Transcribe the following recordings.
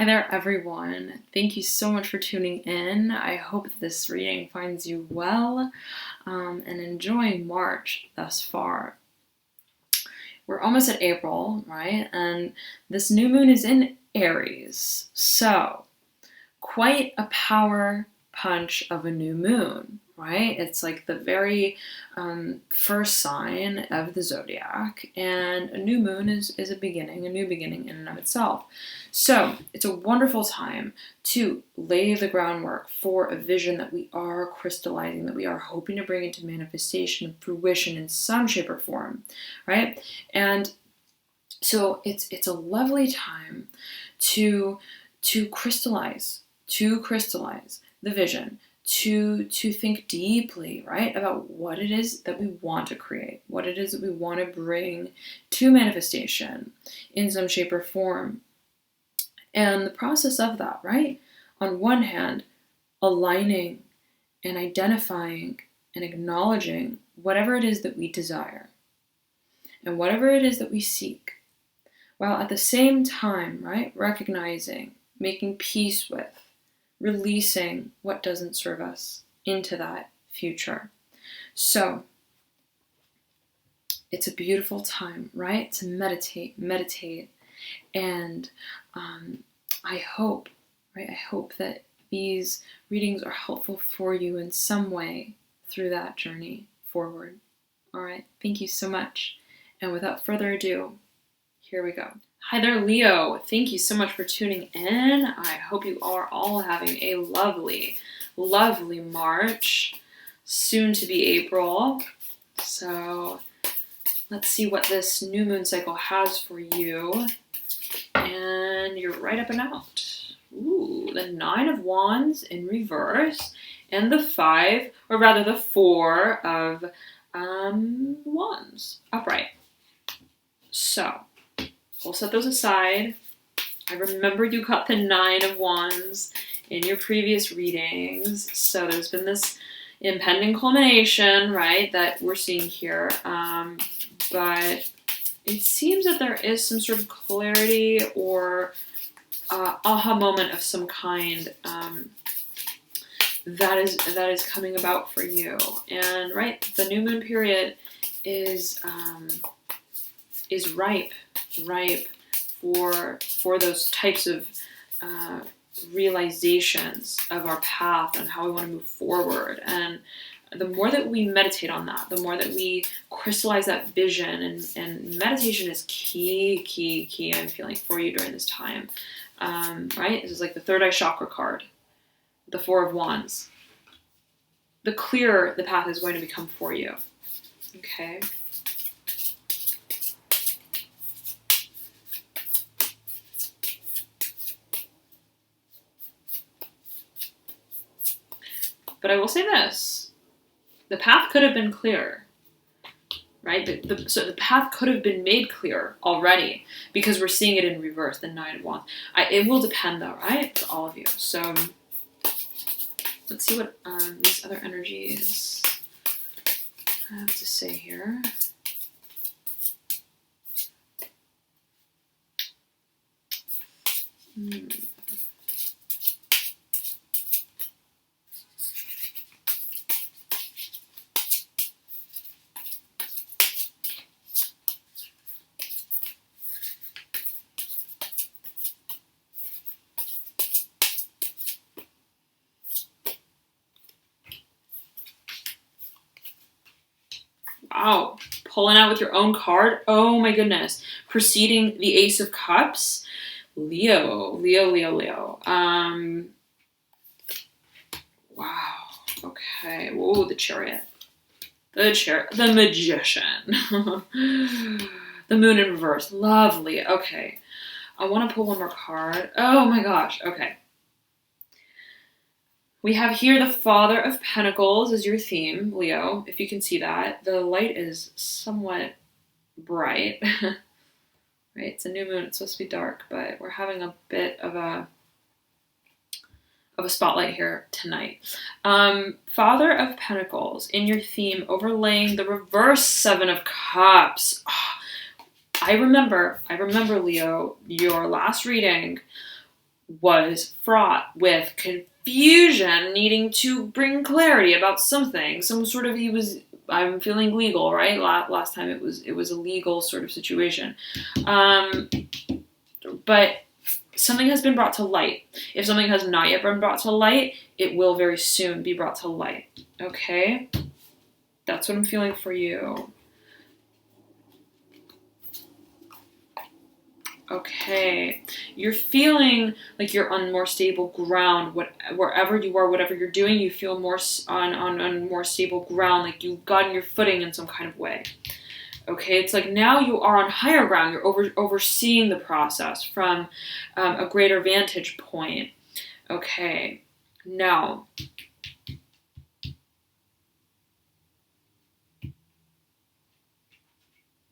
Hi there, everyone. Thank you so much for tuning in. I hope this reading finds you well and enjoying March thus far. We're almost at April, right? And this new moon is in Aries. So, quite a power punch of a new moon, right? It's like the very first sign of the zodiac, and a new moon is a beginning, a new beginning in and of itself. So it's a wonderful time to lay the groundwork for a vision that we are crystallizing, that we are hoping to bring into manifestation and fruition in some shape or form, right? And so it's a lovely time to crystallize the vision, to think deeply, right, about what it is that we want to create, what it is that we want to bring to manifestation in some shape or form. And the process of that, right, on one hand, aligning and identifying and acknowledging whatever it is that we desire and whatever it is that we seek, while at the same time, right, recognizing, making peace with, releasing what doesn't serve us into that future. So it's a beautiful time, right, to meditate. And I hope that these readings are helpful for you in some way through that journey forward. All right, thank you so much. And without further ado, here we go. Hi there, Leo. Thank you so much for tuning in. I hope you are all having a lovely, lovely March, soon to be April. So let's see what this new moon cycle has for you. And you're right up and out. Ooh, the 9 of Wands in reverse, and the 4 of Wands upright. So we'll set those aside. I remember you got the 9 of Wands in your previous readings. So there's been this impending culmination, right, that we're seeing here. But it seems that there is some sort of clarity or aha moment of some kind that is coming about for you. And right, the new moon period is ripe for those types of realizations of our path and how we want to move forward. And the more that we meditate on that, the more that we crystallize that vision, and meditation is key, I'm feeling, for you during this time. Right? This is like the third eye chakra card, the 4 of Wands. The clearer the path is going to become for you. Okay? But I will say this, the path could have been clearer, right? So the path could have been made clear already, because we're seeing it in reverse, the 9 of Wands. It will depend though, right? For all of you. So let's see what these other energies have to say here. Wow, pulling out with your own card. Oh my goodness. Preceding the Ace of Cups. Leo. Wow. Okay. Whoa, the Chariot. The Magician. The Moon in reverse. Lovely. Okay. I want to pull one more card. Oh my gosh. Okay. We have here the Father of Pentacles as your theme, Leo, if you can see that. The light is somewhat bright. Right? It's a new moon. It's supposed to be dark, but we're having a bit of a spotlight here tonight. Father of Pentacles in your theme, overlaying the reverse 7 of Cups. Oh, I remember, Leo, your last reading was fraught with confusion, needing to bring clarity about something, some sort of, I'm feeling legal, right? Last time it was a legal sort of situation. But something has been brought to light. If something has not yet been brought to light, it will very soon be brought to light. Okay? That's what I'm feeling for you. Okay, you're feeling like you're on more stable ground. Wherever you are, whatever you're doing, you feel more on more stable ground, like you've gotten your footing in some kind of way. Okay, it's like now you are on higher ground. You're overseeing the process from a greater vantage point. Okay, now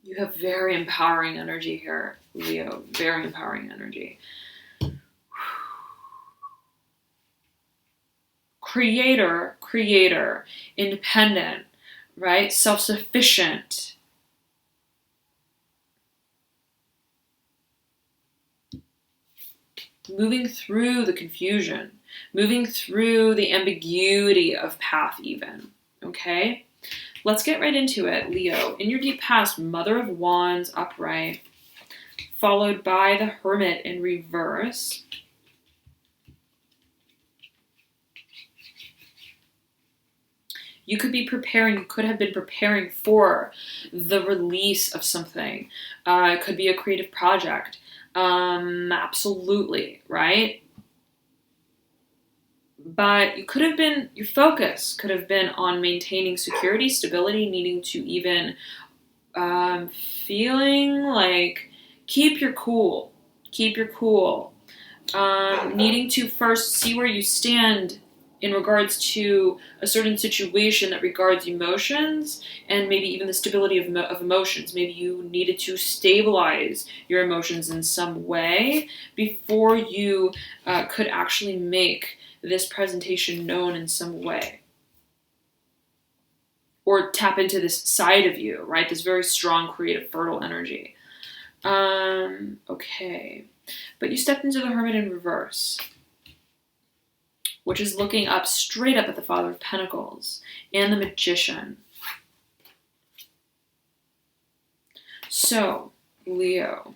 you have very empowering energy here, Leo. Very empowering energy. Creator, independent, right? Self-sufficient. Moving through the confusion, moving through the ambiguity of path even, okay? Let's get right into it, Leo. In your deep past, Mother of Wands upright, followed by the Hermit in reverse. You could have been preparing for the release of something. It could be a creative project. Absolutely, right? But your focus could have been on maintaining security, stability, needing to even feeling like keep your cool, needing to first see where you stand in regards to a certain situation that regards emotions and maybe even the stability of emotions. Maybe you needed to stabilize your emotions in some way before you could actually make this presentation known in some way. Or tap into this side of you, right? This very strong, creative, fertile energy. Okay. But you stepped into the Hermit in reverse, which is looking up straight up at the Father of Pentacles and the Magician. So, Leo.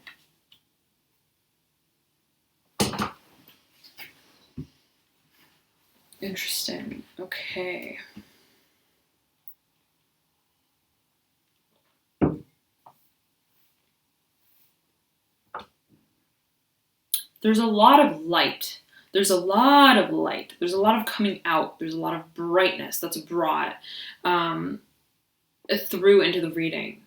Interesting. Okay. There's a lot of light. There's a lot of light. There's a lot of coming out. There's a lot of brightness that's brought through into the reading.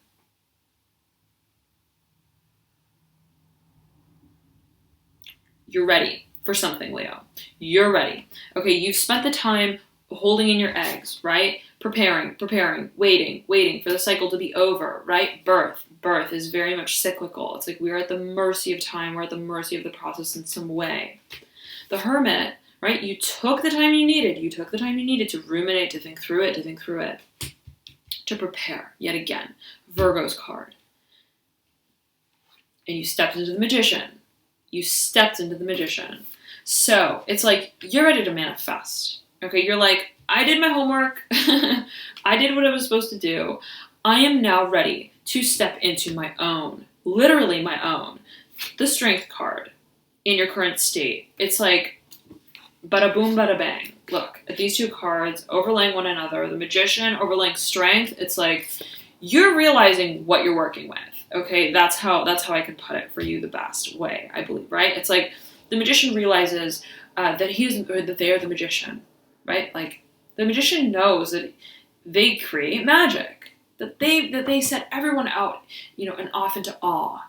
You're ready for something, Leo. You're ready. Okay, you've spent the time holding in your eggs, right? Preparing, waiting for the cycle to be over, right? Birth is very much cyclical. It's like we're at the mercy of time. We're at the mercy of the process in some way. The Hermit, right? You took the time you needed. You took the time you needed to ruminate, to think through it, to prepare, yet again. Virgo's card. And you stepped into the Magician. So it's like you're ready to manifest. Okay, you're like, I did my homework. I did what I was supposed to do. I am now ready to step into my own, literally my own. The Strength card in your current state. It's like, bada boom, bada bang. Look at these two cards overlaying one another. The Magician overlaying Strength. It's like you're realizing what you're working with. Okay, that's how I can put it for you the best way, I believe, right? It's like the Magician realizes that they are the Magician, right? Like the Magician knows that they create magic, that they set everyone out, and off into awe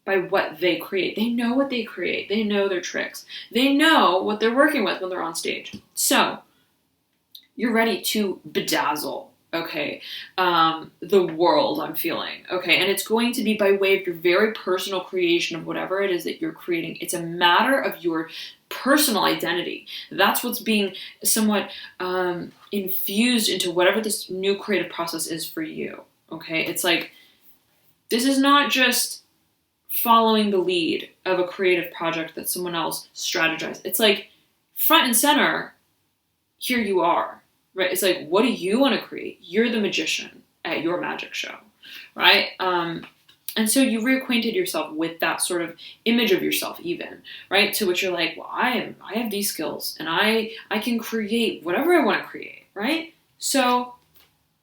by what they create. They know what they create. They know their tricks. They know what they're working with when they're on stage. So you're ready to bedazzle. Okay, the world, I'm feeling. Okay, and it's going to be by way of your very personal creation of whatever it is that you're creating. It's a matter of your personal identity. That's what's being somewhat infused into whatever this new creative process is for you. Okay, it's like, this is not just following the lead of a creative project that someone else strategized. It's like front and center, here you are, right? It's like, what do you want to create? You're the magician at your magic show, right? And so you reacquainted yourself with that sort of image of yourself even, right? To which you're like, well, I have these skills and I can create whatever I want to create, right? So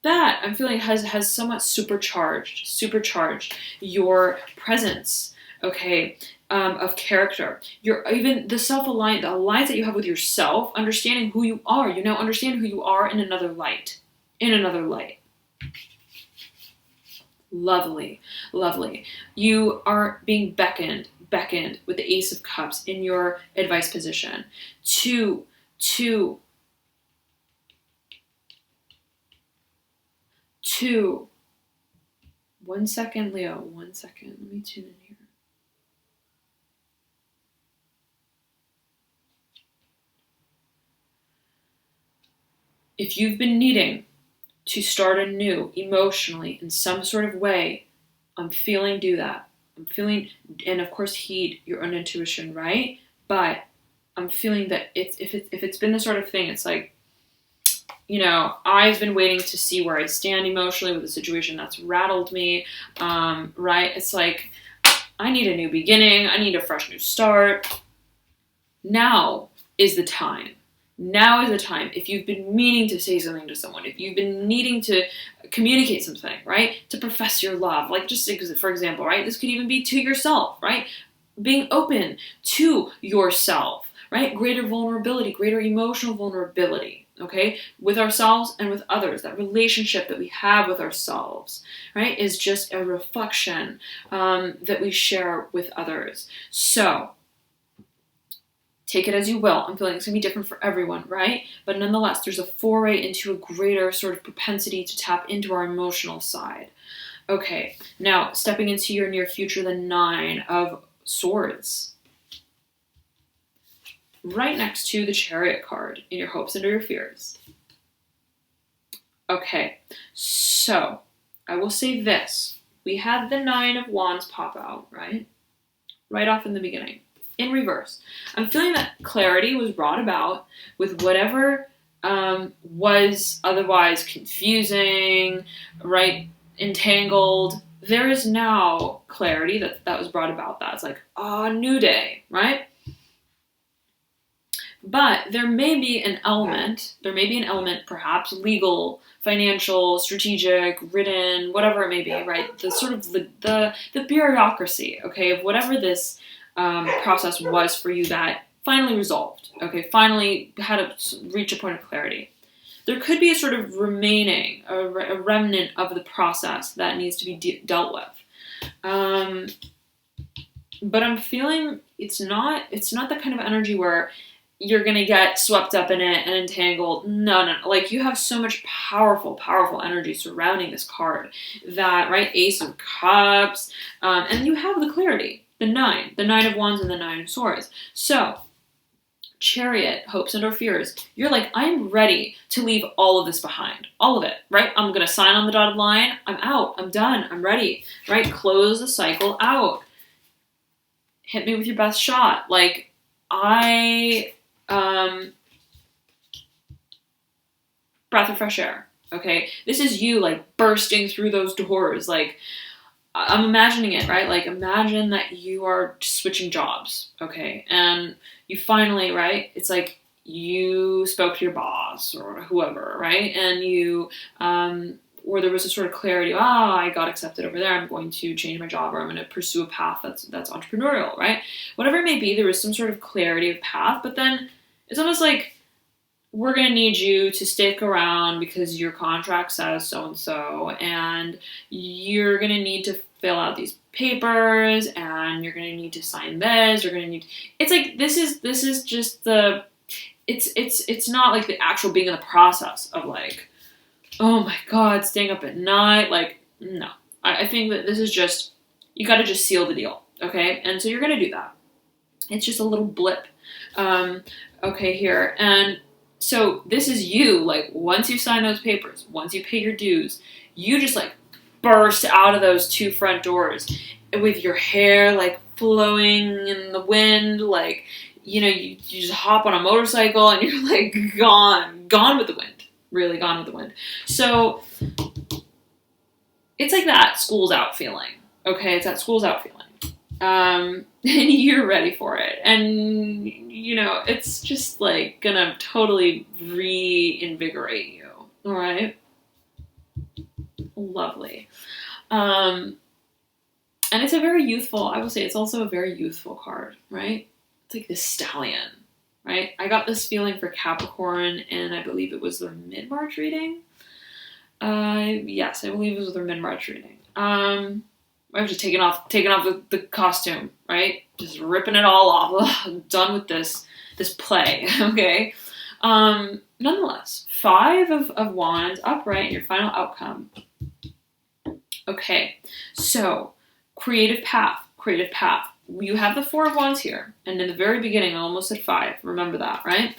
that I'm feeling has somewhat supercharged your presence, okay, of character. You're even the the alliance that you have with yourself, understanding who you are. You now understand who you are in another light. Lovely, lovely. You are being beckoned with the Ace of Cups in your advice position to 1 second, Leo, 1 second. Let me tune in here. If you've been needing to start anew emotionally in some sort of way, I'm feeling do that. I'm feeling, and of course heed your own intuition, right? But I'm feeling that if it's been the sort of thing, it's like, I've been waiting to see where I stand emotionally with a situation that's rattled me, right? It's like, I need a new beginning. I need a fresh new start. Now is the time. Now is the time. If you've been meaning to say something to someone, if you've been needing to communicate something, right? To profess your love, like just for example, right? This could even be to yourself, right? Being open to yourself, right? Greater vulnerability, greater emotional vulnerability, okay? With ourselves and with others. That relationship that we have with ourselves, right? Is just a reflection that we share with others. So, take it as you will. I'm feeling it's going to be different for everyone, right? But nonetheless, there's a foray into a greater sort of propensity to tap into our emotional side. Okay, now stepping into your near future, the 9 of Swords. Right next to the Chariot card in your hopes and your fears. Okay, so I will say this. We had the 9 of Wands pop out, right? Right off in the beginning. In reverse. I'm feeling that clarity was brought about with whatever was otherwise confusing, right, entangled. There is now clarity that was brought about. That's like a new day, right? But there may be an element, perhaps legal, financial, strategic, written, whatever it may be, right? The sort of the bureaucracy, okay, of whatever this process was for you that finally resolved, okay, finally had to reach a point of clarity. There could be a sort of remaining, a remnant of the process that needs to be dealt with. But I'm feeling it's not the kind of energy where you're going to get swept up in it and entangled. No. Like, you have so much powerful energy surrounding this card that, right, Ace of Cups, and you have the clarity. The 9 of Wands and the 9 of Swords. So, Chariot, hopes and or fears. You're like, I'm ready to leave all of this behind. All of it, right? I'm going to sign on the dotted line. I'm out. I'm done. I'm ready, right? Close the cycle out. Hit me with your best shot. Like, breath of fresh air, okay? This is you, like, bursting through those doors, like, I'm imagining it, right? Like, imagine that you are switching jobs, okay? And you finally, right? It's like you spoke to your boss or whoever, right? And you, or there was a sort of clarity, I got accepted over there. I'm going to change my job, or I'm going to pursue a path that's entrepreneurial, right? Whatever it may be, there was some sort of clarity of path, but then it's almost like, we're going to need you to stick around because your contract says so-and-so, and you're going to need to fill out these papers, and you're going to need to sign this, you're going to need... It's like, this is just the... It's not like the actual being in the process of like, oh my God, staying up at night. Like, no. I think that this is just, you got to just seal the deal, okay? And so you're going to do that. It's just a little blip, okay, here. And so this is you, like, once you sign those papers, once you pay your dues, you just, like, burst out of those 2 front doors. with your hair like flowing in the wind, like, you know, you just hop on a motorcycle and you're like gone with the wind, really gone with the wind. So it's like that school's out feeling, okay? It's that school's out feeling. And you're ready for it. And, you know, it's just like gonna totally reinvigorate you, all right? Lovely. And it's a very youthful, I will say it's also a very youthful card, right? It's like this stallion, right? I got this feeling for Capricorn, and I believe it was their mid-March reading. Yes, I believe it was their mid-March reading. I've just taken off the costume, right? Just ripping it all off. I'm done with this play, okay? Nonetheless, 5 of Wands, upright, your final outcome. Okay, so creative path. You have the 4 of Wands here, and in the very beginning, I almost said 5. Remember that, right?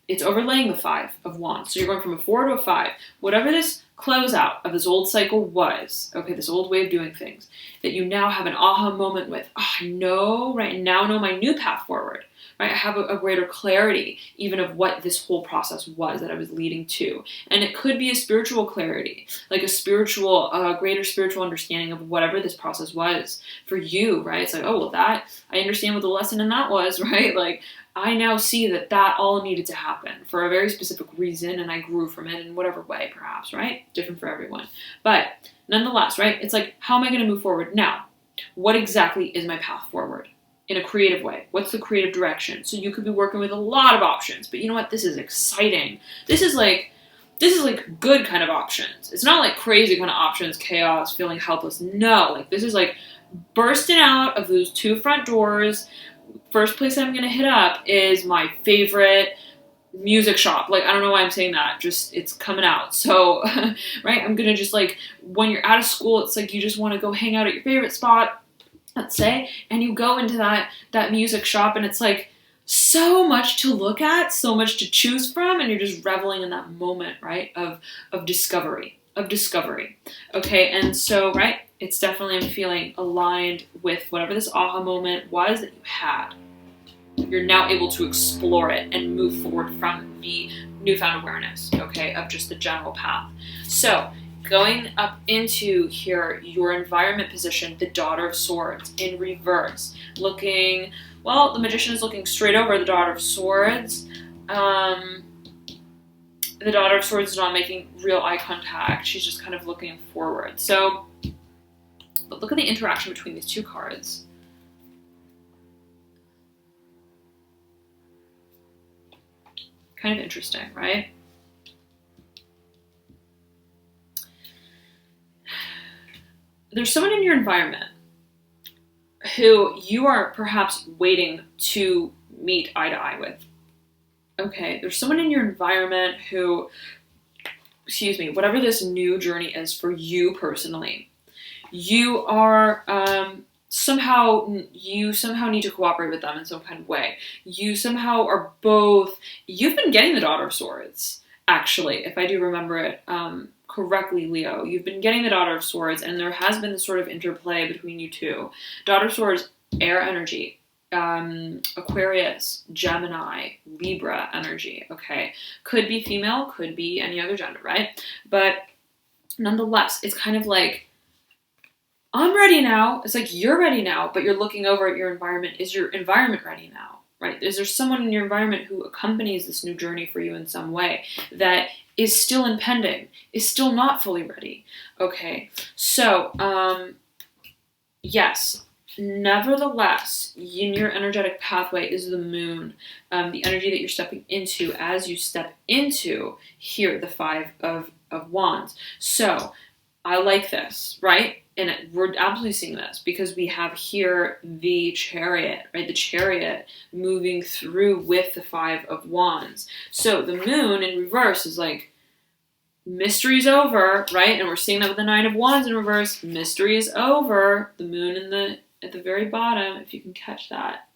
It's overlaying the 5 of Wands. So you're going from a 4 to a 5. Whatever this closeout of this old cycle was, okay, this old way of doing things, that you now have an aha moment with, oh, I know, right, now know my new path forward, right? I have a greater clarity even of what this whole process was that I was leading to. And it could be a spiritual clarity, like a greater spiritual understanding of whatever this process was for you, right? It's like, oh, well, that, I understand what the lesson in that was, right? Like, I now see that all needed to happen for a very specific reason, and I grew from it in whatever way, perhaps, right? Different for everyone. But nonetheless, right? It's like, how am I going to move forward? Now, what exactly is my path forward in a creative way? What's the creative direction? So you could be working with a lot of options, but you know what? This is exciting. This is like good kind of options. It's not like crazy kind of options, chaos, feeling helpless. No, like this is like bursting out of those 2 front doors. First place I'm going to hit up is my favorite music shop. Like, I don't know why I'm saying that. Just, it's coming out. So, right, I'm going to just like, when you're out of school, it's like you just want to go hang out at your favorite spot, let's say, and you go into that music shop, and it's like so much to look at, so much to choose from, and you're just reveling in that moment, right, of discovery. Okay, and so, right, it's definitely, I'm feeling aligned with whatever this aha moment was that you had. You're now able to explore it and move forward from the newfound awareness, okay, of just the general path. So, going up into here, your environment position, the Daughter of Swords in reverse. Looking, well, the Magician is looking straight over the Daughter of Swords. The Daughter of Swords is not making real eye contact. She's just kind of looking forward. So, but look at the interaction between these 2 cards. Kind of interesting, right? There's someone in your environment who you are perhaps waiting to meet eye to eye with. Okay, there's someone in your environment who, whatever this new journey is for you personally, you are somehow need to cooperate with them in some kind of way. You somehow are both, you've been getting the Daughter of Swords, actually, if I do remember it correctly, Leo. You've been getting the Daughter of Swords, and there has been this sort of interplay between you two. Daughter of Swords, air energy. Aquarius, Gemini, Libra energy, okay? Could be female, could be any other gender, right? But nonetheless, it's kind of like, I'm ready now. It's like, you're ready now, but you're looking over at your environment. Is your environment ready now, right? Is there someone in your environment who accompanies this new journey for you in some way that is still impending, is still not fully ready? Okay, so, yes. Nevertheless, in your energetic pathway is the moon, the energy that you're stepping into as you step into here, the 5 of Wands. So I like this, right? And we're absolutely seeing this because we have here the Chariot, right? The Chariot moving through with the 5 of Wands. So the moon in reverse is like, mystery's over, right? And we're seeing that with the 9 of Wands in reverse. Mystery is over. The moon at the very bottom, if you can catch that.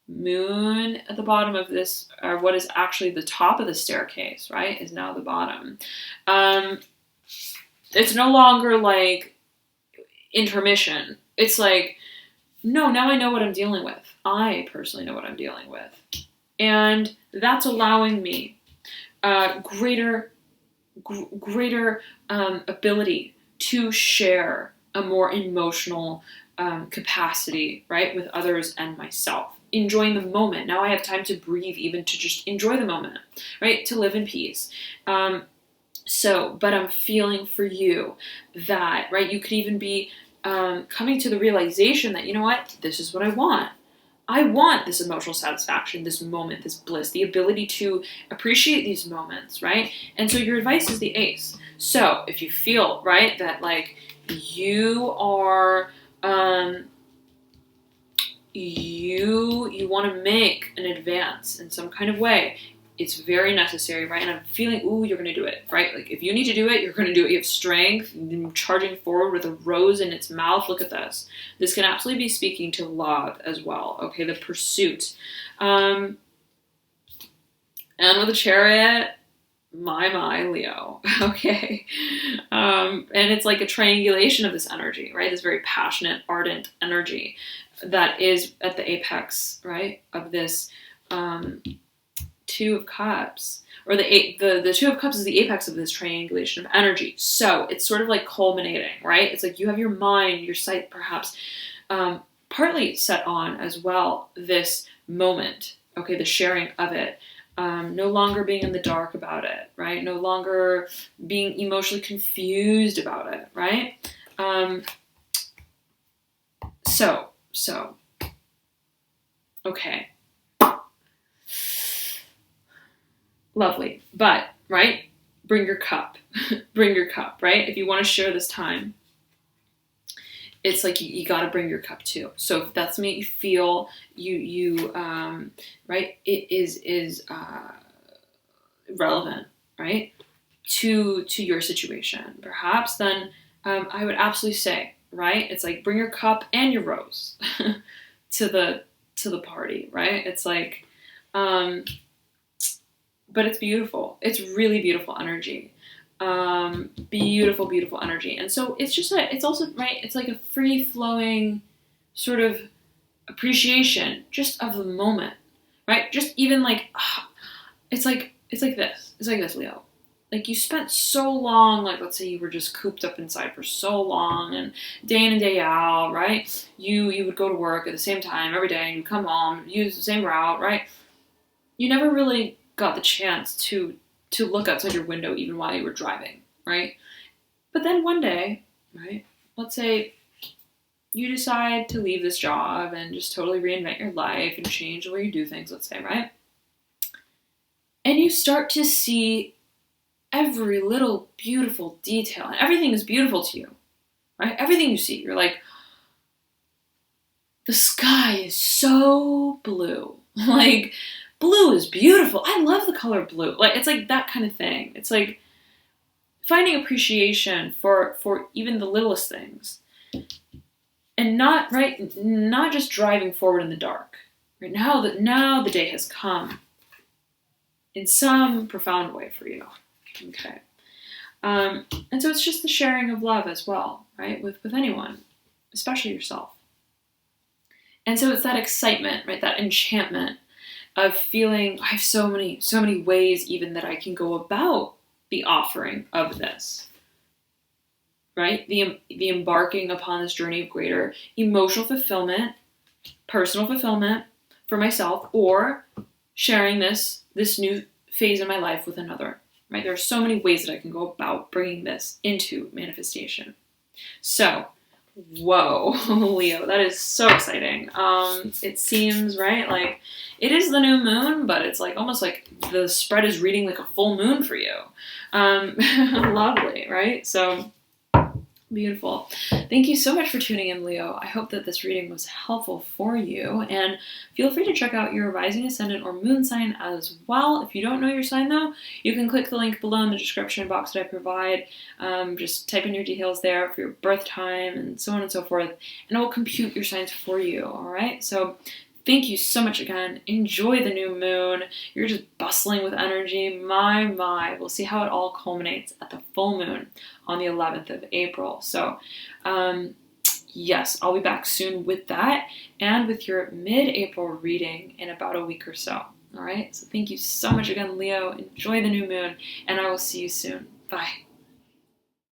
Moon at the bottom of this, or what is actually the top of the staircase, right, is now the bottom. It's no longer like intermission. It's like, no, now I know what I'm dealing with. I personally know what I'm dealing with. And that's allowing me greater ability to share a more emotional capacity, right, with others and myself. Enjoying the moment. Now I have time to breathe, even to just enjoy the moment, right, to live in peace. But I'm feeling for you that, right, you could even be coming to the realization that, you know what, this is what I want. I want this emotional satisfaction, this moment, this bliss, the ability to appreciate these moments, right? And so your advice is the ace. So if you feel, right, that like you are, you want to make an advance in some kind of way, it's very necessary, right? And I'm feeling, ooh, you're going to do it, right? Like if you need to do it, you're going to do it. You have strength, charging forward with a rose in its mouth. Look at this. This can absolutely be speaking to love as well. Okay, the pursuit. And with a chariot, my, Leo. Okay. And it's like a triangulation of this energy, right? This very passionate, ardent energy that is at the apex, right, of this Two of Cups, or the Two of Cups is the apex of this triangulation of energy. So it's sort of like culminating, right? It's like you have your mind, your sight perhaps partly set on as well this moment, okay, the sharing of it. No longer being in the dark about it, right? No longer being emotionally confused about it, right? Okay. Lovely. But, right? Bring your cup. Bring your cup, right? If you want to share this time, it's like you got to bring your cup too. So if that's me, you feel right? It is relevant, right? To your situation, perhaps, then I would absolutely say, right? It's like bring your cup and your rose to the party, right? It's like, but it's beautiful. It's really beautiful energy. Beautiful energy. And so it's also, right, it's like a free flowing sort of appreciation just of the moment, right? Just even like, it's like this, Leo. Like you spent so long, like let's say you were just cooped up inside for so long and day in and day out, right? You would go to work at the same time every day and you come home, use the same route, right? You never really got the chance to look outside your window even while you were driving, right? But then one day, right, let's say you decide to leave this job and just totally reinvent your life and change the way you do things, let's say, right? And you start to see every little beautiful detail, and everything is beautiful to you, right? Everything you see, you're like, the sky is so blue. Like, blue is beautiful. I love the color blue. Like, it's like that kind of thing. It's like finding appreciation for even the littlest things. And not just driving forward in the dark. Right now the day has come in some profound way for you. Okay. And so it's just the sharing of love as well, right? With anyone, especially yourself. And so it's that excitement, right? That enchantment of feeling I have so many ways even that I can go about the offering of this, right? The embarking upon this journey of greater emotional fulfillment, personal fulfillment for myself, or sharing this new phase in my life with another, right? There are so many ways that I can go about bringing this into manifestation. So, whoa, Leo, that is so exciting. It seems, right, like it is the new moon, but it's like almost like the spread is reading like a full moon for you. Lovely, right? So beautiful. Thank you so much for tuning in, Leo. I hope that this reading was helpful for you, and feel free to check out your rising, ascendant, or moon sign as well. If you don't know your sign though, you can click the link below in the description box that I provide. Just type in your details there for your birth time and so on and so forth, and it will compute your signs for you. All right, so thank you so much again. Enjoy the new moon. You're just bustling with energy. My. We'll see how it all culminates at the full moon on the 11th of April. So yes, I'll be back soon with that and with your mid-April reading in about a week or so. All right, so thank you so much again, Leo. Enjoy the new moon, and I will see you soon. Bye.